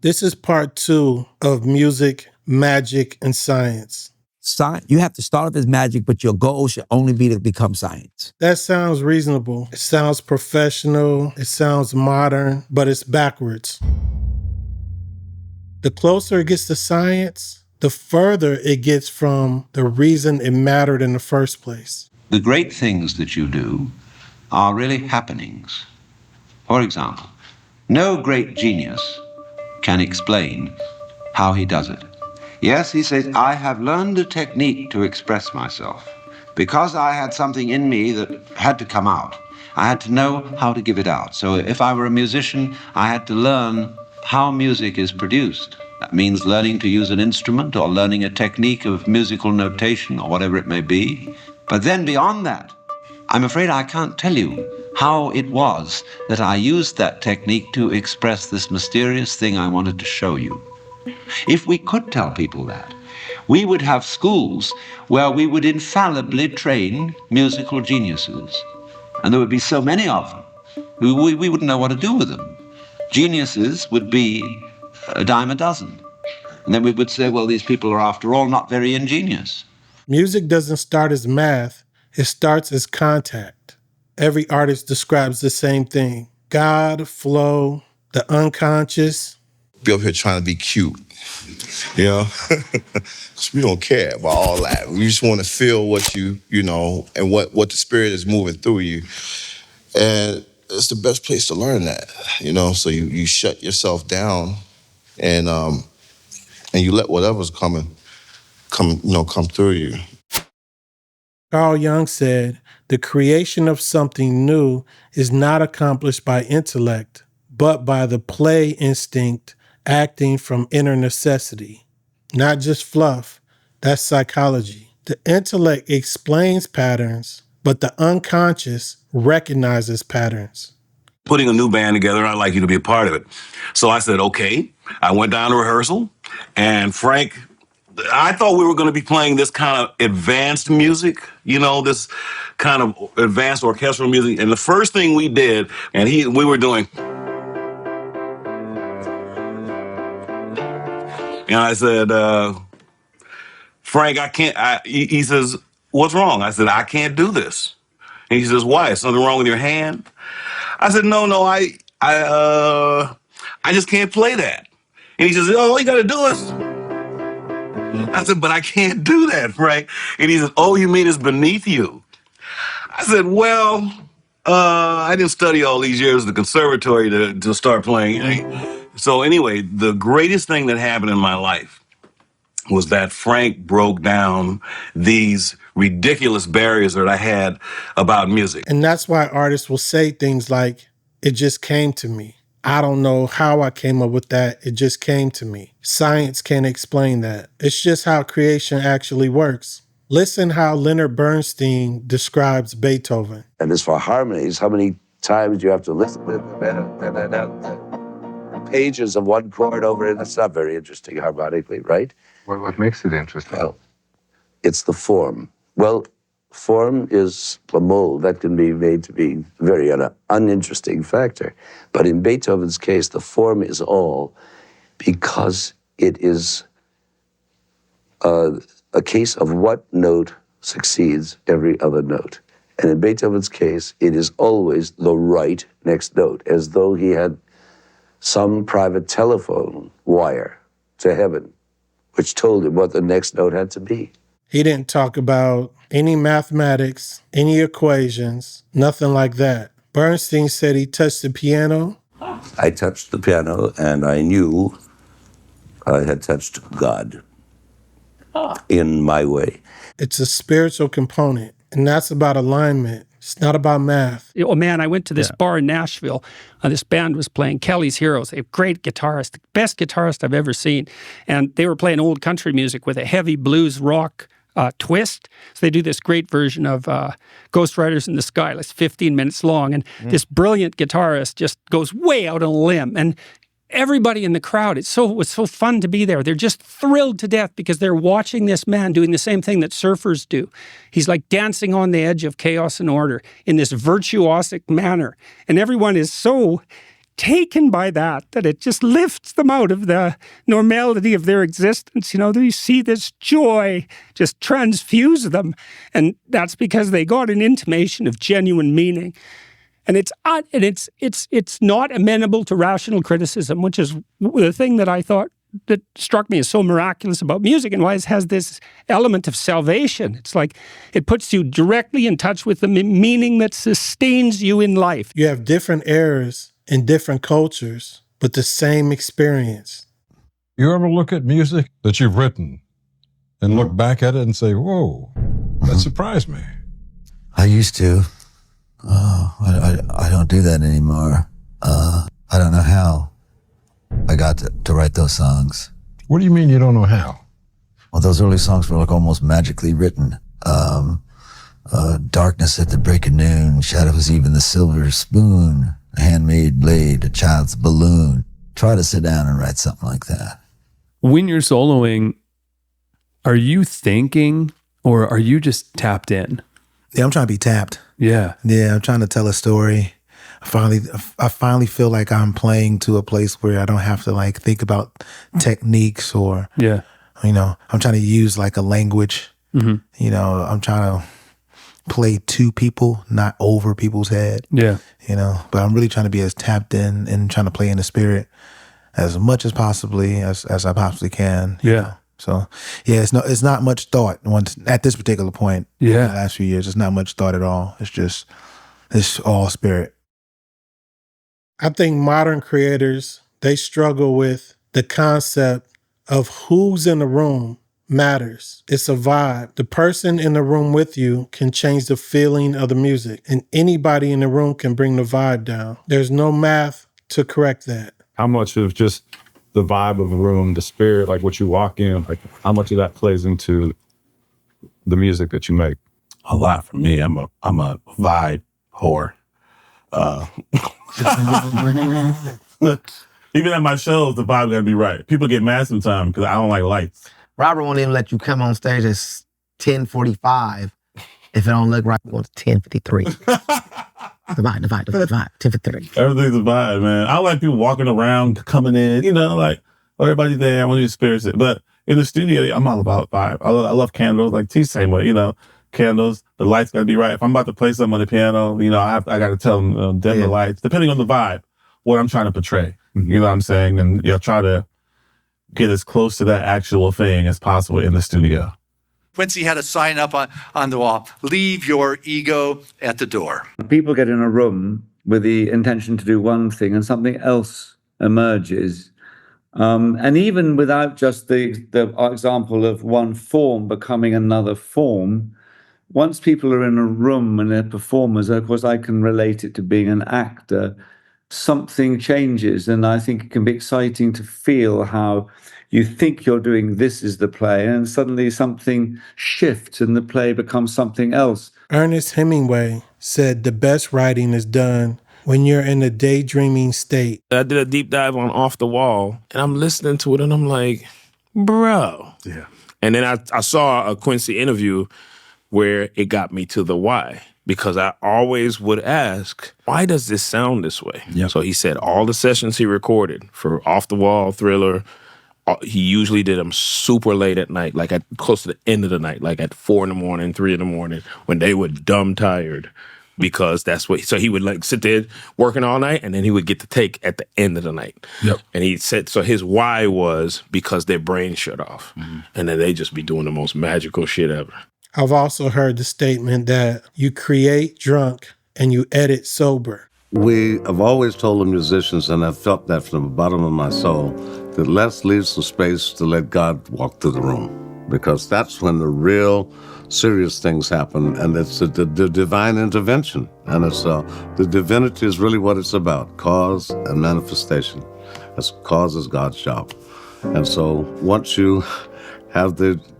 This is part 2 of music, magic, and science. You have to start off as magic, but your goal should only be to become science. That sounds reasonable. It sounds professional. It sounds modern, but it's backwards. The closer it gets to science, the further it gets from the reason it mattered in the first place. The great things that you do are really happenings. For example, no great genius can explain how he does it. Yes, he says, I have learned a technique to express myself because I had something in me that had to come out. I had to know how to give it out. So if I were a musician, I had to learn how music is produced. That means learning to use an instrument or learning a technique of musical notation or whatever it may be. But then beyond that, I'm afraid I can't tell you how it was that I used that technique to express this mysterious thing I wanted to show you. If we could tell people that, we would have schools where we would infallibly train musical geniuses. And there would be so many of them, we wouldn't know what to do with them. Geniuses would be a dime a dozen. And then we would say, well, these people are, after all, not very ingenious. Music doesn't start as math. It starts as contact. Every artist describes the same thing. God, flow, the unconscious. Be up here trying to be cute, you know? Because we don't care about all that. We just want to feel what you know, and what the spirit is moving through you. And it's the best place to learn that, you know? So you shut yourself down and you let whatever's come through you. Carl Jung said, the creation of something new is not accomplished by intellect, but by the play instinct acting from inner necessity. Not just fluff, that's psychology. The intellect explains patterns, but the unconscious recognizes patterns. Putting a new band together, I'd like you to be a part of it. So I said, okay. I went down to rehearsal, and Frank, I thought we were going to be playing this kind of advanced music, you know, this kind of advanced orchestral music. And the first thing we did, and we were doing... And I said, Frank, I can't, he says, what's wrong? I said, I can't do this. And he says, why? Is something wrong with your hand? I said, no, I just can't play that. And he says, oh, all you got to do is... I said, but I can't do that, Frank. And he says, oh, you mean it's beneath you? I said, well, I didn't study all these years at the conservatory to start playing. So anyway, the greatest thing that happened in my life was that Frank broke down these ridiculous barriers that I had about music. And that's why artists will say things like, it just came to me. I don't know how I came up with that. It just came to me. Science can't explain that. It's just how creation actually works. Listen how Leonard Bernstein describes Beethoven. And as for harmonies, how many times you have to listen to the pages of one chord over it? That's not very interesting harmonically, right? What makes it interesting? Well, it's the form. Well, form is a mold that can be made to be very uninteresting factor. But in Beethoven's case, the form is all because it is a case of what note succeeds every other note. And in Beethoven's case, it is always the right next note, as though he had some private telephone wire to heaven, which told him what the next note had to be. He didn't talk about any mathematics, any equations, nothing like that. Bernstein said he touched the piano. I touched the piano and I knew I had touched God in my way. It's a spiritual component, and that's about alignment. It's not about math. Oh, man, I went to this bar in Nashville. This band was playing Kelly's Heroes, a great guitarist, the best guitarist I've ever seen. And they were playing old country music with a heavy blues rock twist. So they do this great version of Ghost Riders in the Sky. It's 15 minutes long. And this brilliant guitarist just goes way out on a limb. And everybody in the crowd, it was so fun to be there. They're just thrilled to death because they're watching this man doing the same thing that surfers do. He's like dancing on the edge of chaos and order in this virtuosic manner. And everyone is so taken by that it just lifts them out of the normality of their existence. You know, you see this joy just transfuse them. And that's because they got an intimation of genuine meaning. And it's not amenable to rational criticism, which is the thing that I thought that struck me as so miraculous about music, and why it has this element of salvation. It's like it puts you directly in touch with the meaning that sustains you in life. You have different eras in different cultures, but the same experience. You ever look at music that you've written and look back at it and say, whoa, that surprised me? I used to. I don't do that anymore. I don't know how I got to write those songs. What do you mean you don't know how? Well, those early songs were like almost magically written. Darkness at the break of noon, shadows even the silver spoon, a handmade blade, a child's balloon. Try to sit down and write something like that. When you're soloing, are you thinking or are you just tapped in? Yeah, I'm trying to be tapped. Yeah. Yeah, I'm trying to tell a story. I finally feel like I'm playing to a place where I don't have to like think about techniques or, Yeah. you know, I'm trying to use like a language. Mm-hmm. You know, I'm trying to play to people, not over people's head. Yeah. You know, but I'm really trying to be as tapped in and trying to play in the spirit as much as possibly as I possibly can. Yeah. You know? So yeah, it's not much thought at this particular point. Yeah. In the last few years, it's not much thought at all. It's all spirit. I think modern creators, they struggle with the concept of who's in the room matters. It's a vibe. The person in the room with you can change the feeling of the music, and anybody in the room can bring the vibe down. There's no math to correct that. How much of just the vibe of a room, the spirit, like what you walk in, like how much of that plays into the music that you make? A lot for me. I'm a vibe whore. Even at my shows, the vibe gotta be right. People get mad sometimes because I don't like lights. Robert won't even let you come on stage at 10:45 if it don't look right. Go to 10:53. The vibe, 10:53. Everything's a vibe, man. I like people walking around, coming in, you know, like everybody's there. I want to experience it. But in the studio, I'm all about vibe. I love candles, like T same way, you know, candles. The lights gotta be right. If I'm about to play something on the piano, you know, I gotta tell them dim the lights, depending on the vibe, what I'm trying to portray. Mm-hmm. You know what I'm saying? And try to get as close to that actual thing as possible in the studio. Quincy had a sign up on the wall, leave your ego at the door. People get in a room with the intention to do one thing and something else emerges. And even without just the example of one form becoming another form, once people are in a room and they're performers, of course, I can relate it to being an actor, something changes. And I think it can be exciting to feel how you think you're doing this is the play, and suddenly something shifts and the play becomes something else. Ernest Hemingway said the best writing is done when you're in a daydreaming state. I did a deep dive on Off the Wall, and I'm listening to it, and I'm like, bro. Yeah. And then I saw a Quincy interview where it got me to the why. Because I always would ask, why does this sound this way? Yep. So he said all the sessions he recorded for Off the Wall, Thriller, he usually did them super late at night, like at close to the end of the night, like at 4 a.m, 3 a.m, when they were dumb tired, because that's what. So he would like sit there working all night, and then he would get to take at the end of the night. Yep. And he said, so his why was because their brain shut off, and then they just be doing the most magical shit ever. I've also heard the statement that you create drunk and you edit sober. We have always told the musicians, and I've felt that from the bottom of my soul, that let's leave some space to let God walk through the room, because that's when the real serious things happen, and it's the divine intervention, and it's the divinity is really what it's about, cause and manifestation. As cause is God's job, and so once you have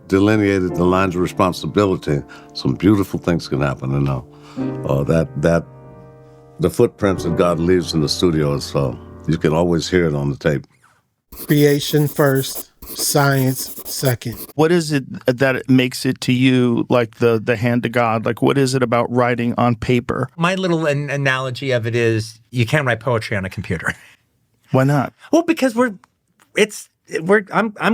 delineated the lines of responsibility, some beautiful things can happen, and that the footprints that God leaves in the studio is you can always hear it on the tape. Creation first, science second. What is it that it makes it to you like the hand of God? Like, what is it about writing on paper? My little analogy of it is you can't write poetry on a computer. Why not? Well, because I'm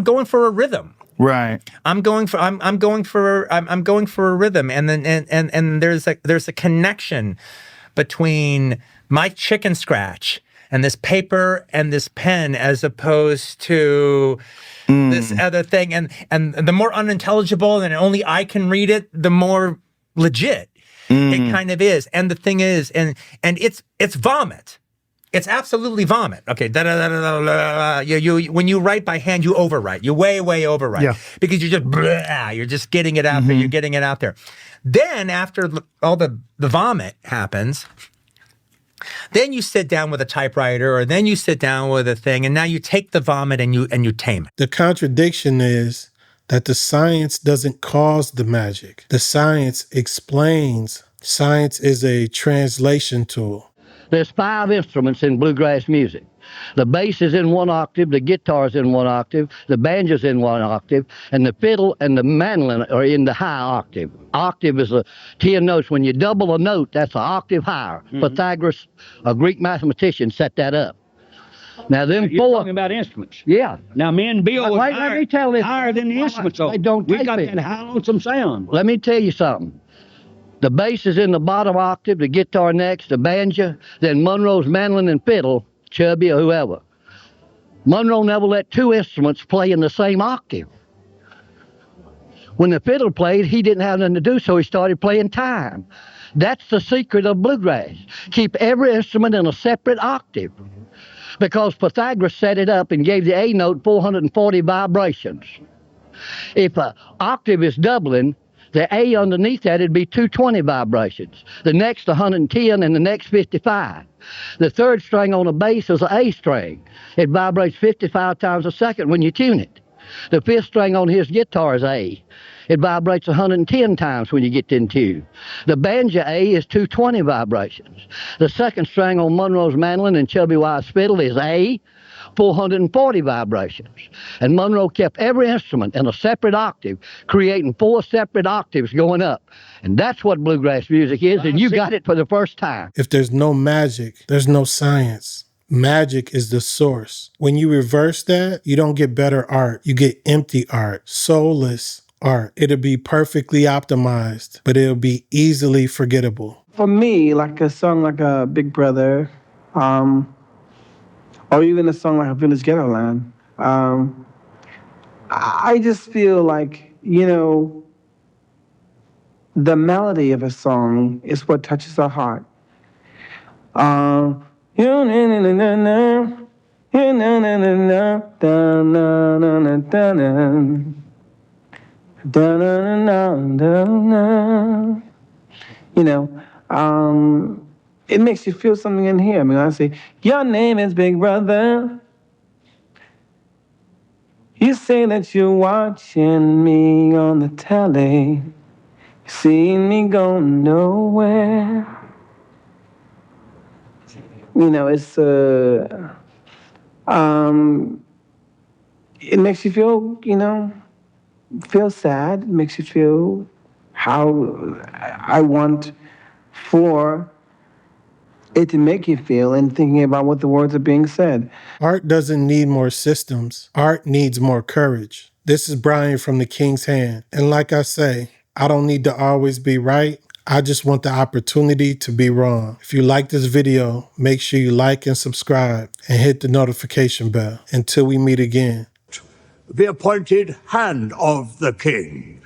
going for a rhythm. Right. I'm going for a rhythm, and then and there's a connection between my chicken scratch and this paper and this pen, as opposed to this other thing. And the more unintelligible and only I can read it, the more legit it kind of is. And the thing is, and it's vomit. It's absolutely vomit. Okay, when you write by hand, you overwrite. You way overwrite because you're just getting it out there. You're getting it out there. Then after all the vomit happens, then you sit down with a typewriter, or then you sit down with a thing, and now you take the vomit and you tame it. The contradiction is that the science doesn't cause the magic. The science explains. Science is a translation tool. There's 5 instruments in bluegrass music. The bass is in 1 octave, the guitar is in 1 octave, the banjo's in 1 octave, and the fiddle and the mandolin are in the high octave. Octave is 10 notes. When you double a note, that's an octave higher. Pythagoras, a Greek mathematician, set that up. Now, them You're 4... talking about instruments. Yeah. Now, me and Bill was let me tell this. higher than the instruments. So They don't we take got me. that high lonesome sound. Let me tell you something. The bass is in the bottom octave, the guitar next, the banjo, then Monroe's mandolin and fiddle, Chubby or whoever. Monroe never let 2 instruments play in the same octave. When the fiddle played, he didn't have nothing to do, so he started playing time. That's the secret of bluegrass. Keep every instrument in a separate octave. Because Pythagoras set it up and gave the A note 440 vibrations. If an octave is doubling, the A underneath that would be 220 vibrations. The next 110 and the next 55. The 3rd string on the bass is an A string. It vibrates 55 times a second when you tune it. The 5th string on his guitar is A. It vibrates 110 times when you get in tune. The banjo A is 220 vibrations. The 2nd string on Monroe's mandolin and Chubby White's fiddle is A, 440 vibrations. And Monroe kept every instrument in a separate octave, creating 4 separate octaves going up. And that's what bluegrass music is, and you got it for the first time. If there's no magic, there's no science. Magic is the source. When you reverse that, you don't get better art. You get empty art, soulless art. It'll be perfectly optimized, but it'll be easily forgettable. For me, like a song like a Big Brother, or even a song like a Village Ghetto Land, I just feel like, the melody of a song is what touches our heart. It makes you feel something in here. I mean, I say, your name is Big Brother. You say that you're watching me on the telly. Seeing me go nowhere. It's it makes you feel, feel sad. It makes you feel how I want for it to make you feel and thinking about what the words are being said. Art doesn't need more systems. Art needs more courage. This is Brian from The King's Hand. And like I say, I don't need to always be right. I just want the opportunity to be wrong. If you like this video, make sure you like and subscribe and hit the notification bell. Until we meet again. The appointed hand of the king.